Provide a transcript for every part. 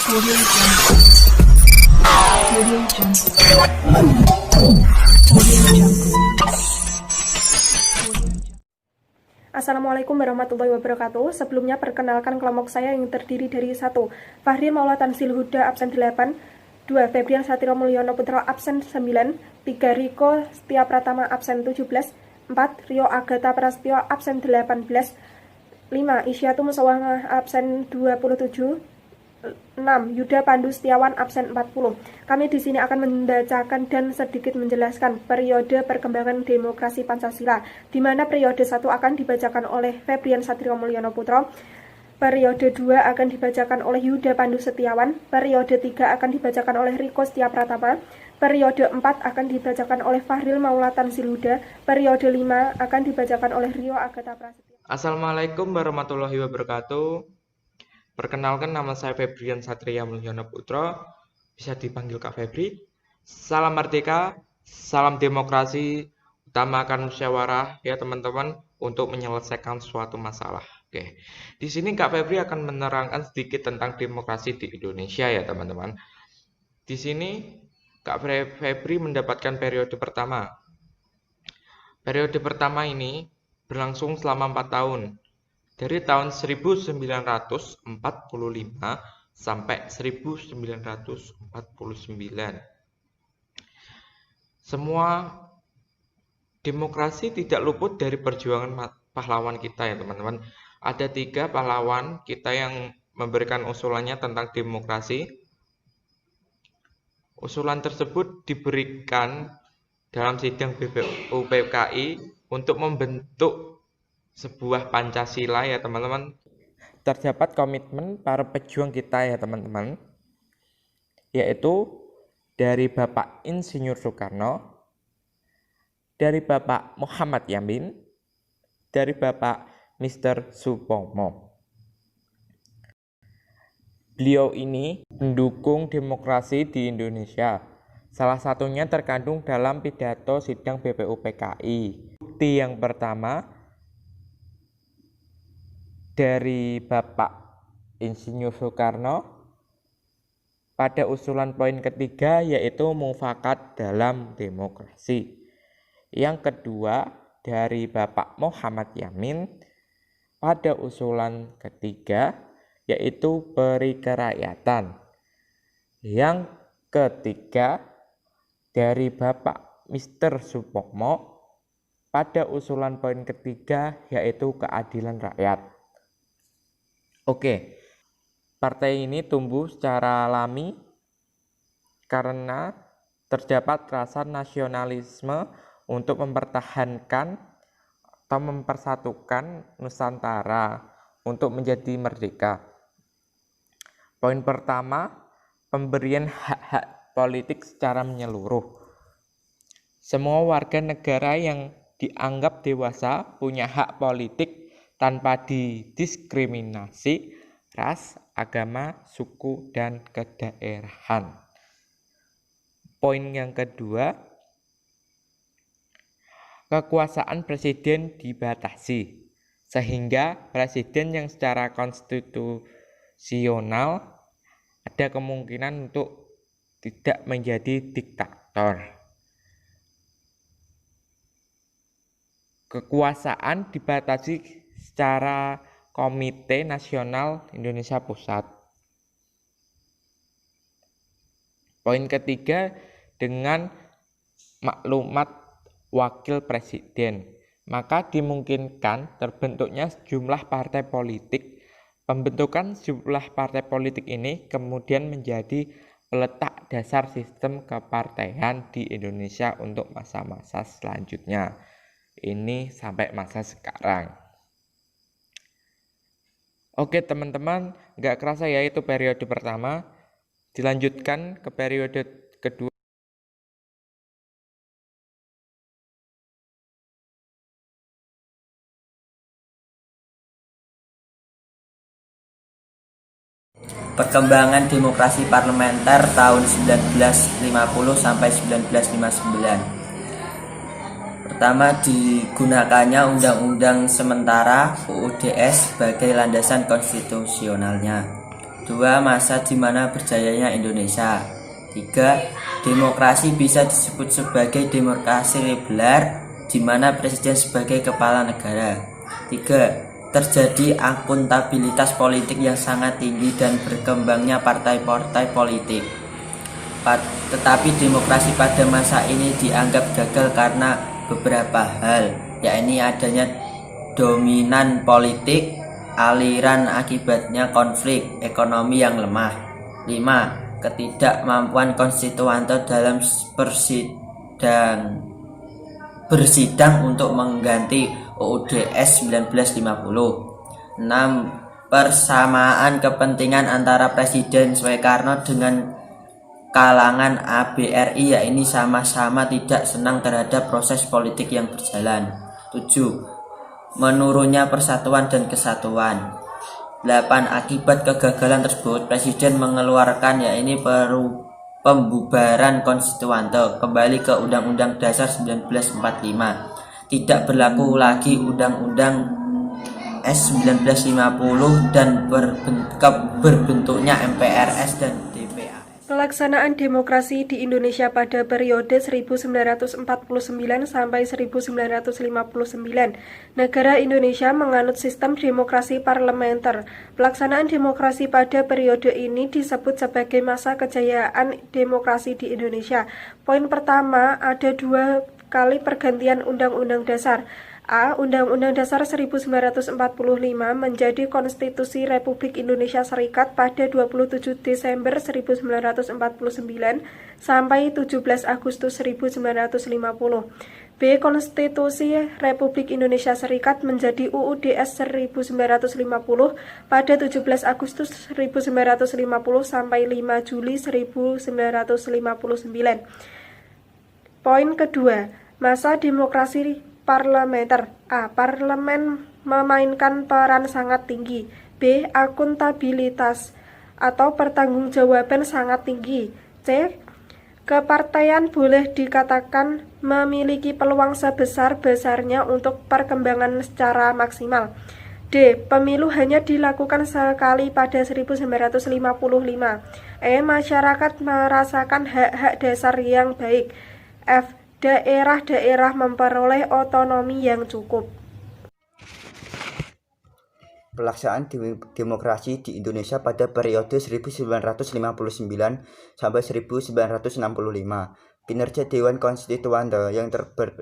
Audio Jungle. Audio Jungle. Audio Jungle. Assalamualaikum warahmatullahi wabarakatuh. Sebelumnya perkenalkan kelompok saya yang terdiri dari 1. Fahri Maula Tanzil Huda absen 8, 2. Febrian Satrio Mulyono Putra absen 9, 3. Riko Setia Pratama absen 17, 4. Rio Agatha Prasetyo absen 18, 5. Isyatul Musawamah absen 27, 6. Yuda Pandu Setiawan absen 40. Kami di sini akan membacakan dan sedikit menjelaskan periode perkembangan demokrasi Pancasila, di mana periode 1 akan dibacakan oleh Febrian Satrio Mulyono Putra, periode 2 akan dibacakan oleh Yuda Pandu Setiawan, periode 3 akan dibacakan oleh Riko Setia Pratama, periode 4 akan dibacakan oleh Fahril Maula Tanzil Huda, periode 5 akan dibacakan oleh Rio Agatha Prasetyo. Assalamualaikum warahmatullahi wabarakatuh. Perkenalkan, nama saya Febrian Satria Mulyono Putra, bisa dipanggil Kak Febri. Salam merdeka, salam demokrasi, utamakan musyawarah ya teman-teman untuk menyelesaikan suatu masalah. Oke, di sini Kak Febri akan menerangkan sedikit tentang demokrasi di Indonesia ya teman-teman. Di sini Kak Febri mendapatkan periode pertama. Periode pertama ini berlangsung selama 4 tahun. Dari tahun 1945 sampai 1949. Semua demokrasi tidak luput dari perjuangan pahlawan kita ya teman-teman. Ada 3 pahlawan kita yang memberikan usulannya tentang demokrasi. Usulan tersebut diberikan dalam sidang BPUPKI untuk membentuk sebuah Pancasila ya teman-teman. Terdapat komitmen para pejuang kita ya teman-teman, yaitu dari Bapak Insinyur Soekarno, dari Bapak Muhammad Yamin, dari Bapak Mr. Supomo. Beliau ini mendukung demokrasi di Indonesia. Salah satunya terkandung dalam pidato sidang BPUPKI. Bukti yang pertama dari Bapak Insinyur Soekarno pada usulan poin ketiga, yaitu mufakat dalam demokrasi. Yang kedua dari Bapak Muhammad Yamin pada usulan ketiga, yaitu peri kerakyatan. Yang ketiga dari Bapak Mr. Supomo pada usulan poin ketiga, yaitu keadilan rakyat. Oke, partai ini tumbuh secara alami karena terdapat rasa nasionalisme untuk mempertahankan atau mempersatukan Nusantara untuk menjadi merdeka. Poin pertama, pemberian hak-hak politik secara menyeluruh. Semua warga negara yang dianggap dewasa punya hak politik tanpa didiskriminasi ras, agama, suku, dan kedaerahan. Poin yang kedua, kekuasaan presiden dibatasi, sehingga presiden yang secara konstitusional ada kemungkinan untuk tidak menjadi diktator. Kekuasaan dibatasi secara Komite Nasional Indonesia Pusat. Poin ketiga, dengan maklumat wakil presiden, maka dimungkinkan terbentuknya sejumlah partai politik. Pembentukan sejumlah partai politik ini kemudian menjadi peletak dasar sistem kepartaian di Indonesia untuk masa-masa selanjutnya. Ini sampai masa sekarang. Oke teman-teman, nggak kerasa ya itu periode pertama. Dilanjutkan ke periode kedua. Perkembangan demokrasi parlementer tahun 1950 sampai 1959. Pertama, digunakannya Undang-Undang Sementara UUDS sebagai landasan konstitusionalnya. 2. Masa di mana berjayanya Indonesia. 3. Demokrasi bisa disebut sebagai demokrasi liberal di mana presiden sebagai kepala negara. 3. Terjadi akuntabilitas politik yang sangat tinggi dan berkembangnya partai-partai politik. Tetapi demokrasi pada masa ini dianggap gagal karena beberapa hal, yakni adanya dominan politik, aliran akibatnya konflik ekonomi yang lemah. 5. Ketidakmampuan konstituante dalam bersidang untuk mengganti UUDS 1950. 6. Persamaan kepentingan antara Presiden Soekarno dengan kalangan ABRI, yakni sama-sama tidak senang terhadap proses politik yang berjalan. 7. Menurunnya persatuan dan kesatuan. 8. Akibat kegagalan tersebut, Presiden mengeluarkan yakni pembubaran konstituante, kembali ke Undang-Undang Dasar 1945. Tidak berlaku lagi Undang-Undang S 1950 dan berbentuknya MPRS dan DPA. Pelaksanaan demokrasi di Indonesia pada periode 1949 sampai 1959. Negara Indonesia menganut sistem demokrasi parlementer. Pelaksanaan demokrasi pada periode ini disebut sebagai masa kejayaan demokrasi di Indonesia. Poin pertama, ada 2 kali pergantian Undang-Undang Dasar. A. Undang-Undang Dasar 1945 menjadi Konstitusi Republik Indonesia Serikat pada 27 Desember 1949 sampai 17 Agustus 1950. B. Konstitusi Republik Indonesia Serikat menjadi UUDS 1950 pada 17 Agustus 1950 sampai 5 Juli 1959. Poin kedua, masa demokrasi parlementer. A. Parlemen memainkan peran sangat tinggi. B. Akuntabilitas atau pertanggungjawaban sangat tinggi. C. Kepartaian boleh dikatakan memiliki peluang sebesar-besarnya untuk perkembangan secara maksimal. D. Pemilu hanya dilakukan sekali pada 1955. E. Masyarakat merasakan hak-hak dasar yang baik. F. Daerah-daerah memperoleh otonomi yang cukup. Pelaksanaan demokrasi di Indonesia pada periode 1959 sampai 1965. Kinerja Dewan Konstituante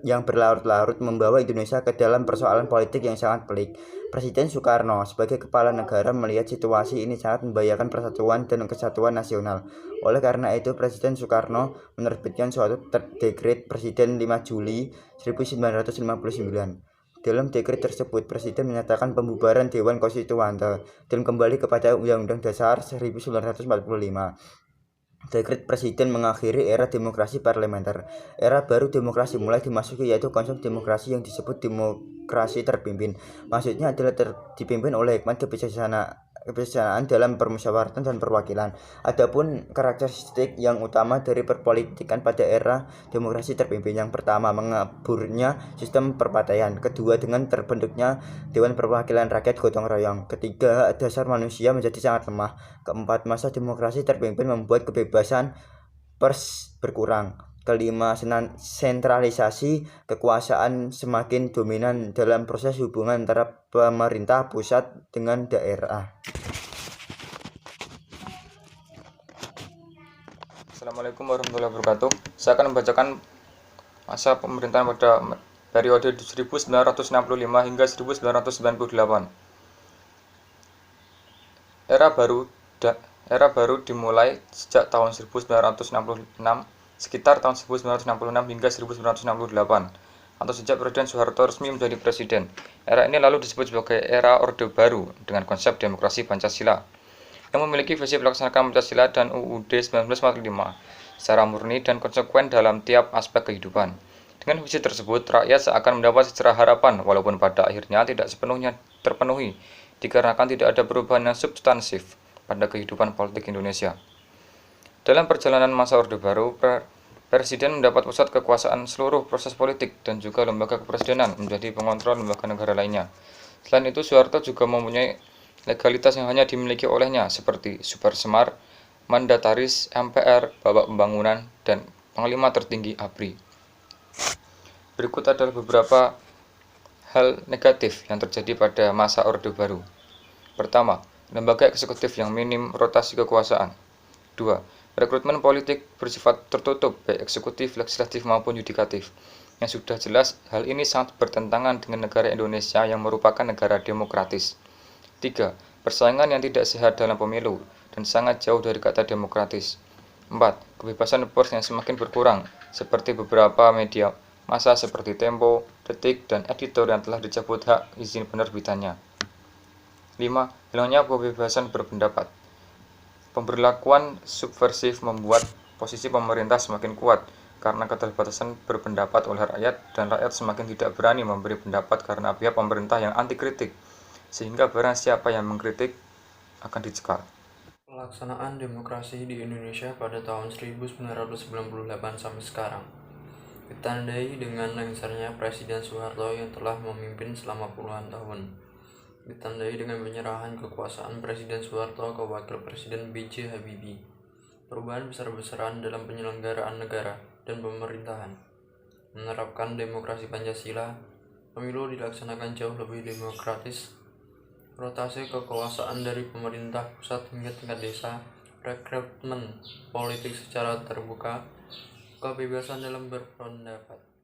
yang berlarut-larut membawa Indonesia ke dalam persoalan politik yang sangat pelik. Presiden Soekarno sebagai kepala negara melihat situasi ini sangat membahayakan persatuan dan kesatuan nasional. Oleh karena itu, Presiden Soekarno menerbitkan suatu dekret Presiden 5 Juli 1959. Dalam dekret tersebut, Presiden menyatakan pembubaran Dewan Konstituante dan kembali kepada Undang-Undang Dasar 1945. Dekret Presiden mengakhiri era demokrasi parlementer. Era baru demokrasi mulai dimasuki, yaitu konsep demokrasi yang disebut demokrasi terpimpin. Maksudnya adalah dipimpin oleh hikmat kebijaksanaan dalam permusyawaratan dan perwakilan. Adapun karakteristik yang utama dari perpolitikan pada era demokrasi terpimpin, yang pertama mengaburnya sistem perpartaian, kedua dengan terbentuknya Dewan Perwakilan Rakyat gotong royong, ketiga dasar manusia menjadi sangat lemah, keempat masa demokrasi terpimpin membuat kebebasan pers berkurang, kelima sentralisasi kekuasaan semakin dominan dalam proses hubungan antara pemerintah pusat dengan daerah. Assalamualaikum warahmatullahi wabarakatuh. Saya akan membacakan masa pemerintahan pada periode 1965 hingga 1998. Era baru dimulai sejak tahun 1966, sekitar tahun 1966 hingga 1968, atau sejak Presiden Soeharto resmi menjadi presiden. Era ini lalu disebut sebagai era Orde Baru dengan konsep demokrasi Pancasila, yang memiliki visi melaksanakan Pancasila dan UUD 1945 secara murni dan konsekuen dalam tiap aspek kehidupan. Dengan visi tersebut, rakyat seakan mendapat secerah harapan, walaupun pada akhirnya tidak sepenuhnya terpenuhi, dikarenakan tidak ada perubahan yang substansif pada kehidupan politik Indonesia. Dalam perjalanan masa Orde Baru, Presiden mendapat pusat kekuasaan seluruh proses politik dan juga lembaga kepresidenan menjadi pengontrol lembaga negara lainnya. Selain itu, Soeharto juga mempunyai legalitas yang hanya dimiliki olehnya seperti Super Semar, Mandataris, MPR, Bapak Pembangunan, dan Panglima Tertinggi ABRI. Berikut adalah beberapa hal negatif yang terjadi pada masa Orde Baru. Pertama, lembaga eksekutif yang minim rotasi kekuasaan. 2. Rekrutmen politik bersifat tertutup, baik eksekutif, legislatif maupun yudikatif. Yang sudah jelas, hal ini sangat bertentangan dengan negara Indonesia yang merupakan negara demokratis. 3. Persaingan yang tidak sehat dalam pemilu dan sangat jauh dari kata demokratis. 4. Kebebasan pers yang semakin berkurang, seperti beberapa media massa seperti Tempo, Detik, dan Editor yang telah dicabut hak izin penerbitannya. 5. Hilangnya kebebasan berpendapat. Pemberlakuan subversif membuat posisi pemerintah semakin kuat karena keterbatasan berpendapat oleh rakyat, dan rakyat semakin tidak berani memberi pendapat karena pihak pemerintah yang anti kritik, sehingga barang siapa yang mengkritik akan dicekal. Pelaksanaan demokrasi di Indonesia pada tahun 1998 sampai sekarang ditandai dengan lengsernya Presiden Soeharto yang telah memimpin selama puluhan tahun. Ditandai dengan penyerahan kekuasaan Presiden Soeharto ke Wakil Presiden B.J. Habibie. Perubahan besar-besaran dalam penyelenggaraan negara dan pemerintahan. Menerapkan demokrasi Pancasila, pemilu dilaksanakan jauh lebih demokratis. Rotasi kekuasaan dari pemerintah pusat hingga tingkat desa, rekrutmen politik secara terbuka, kebebasan dalam berpendapat.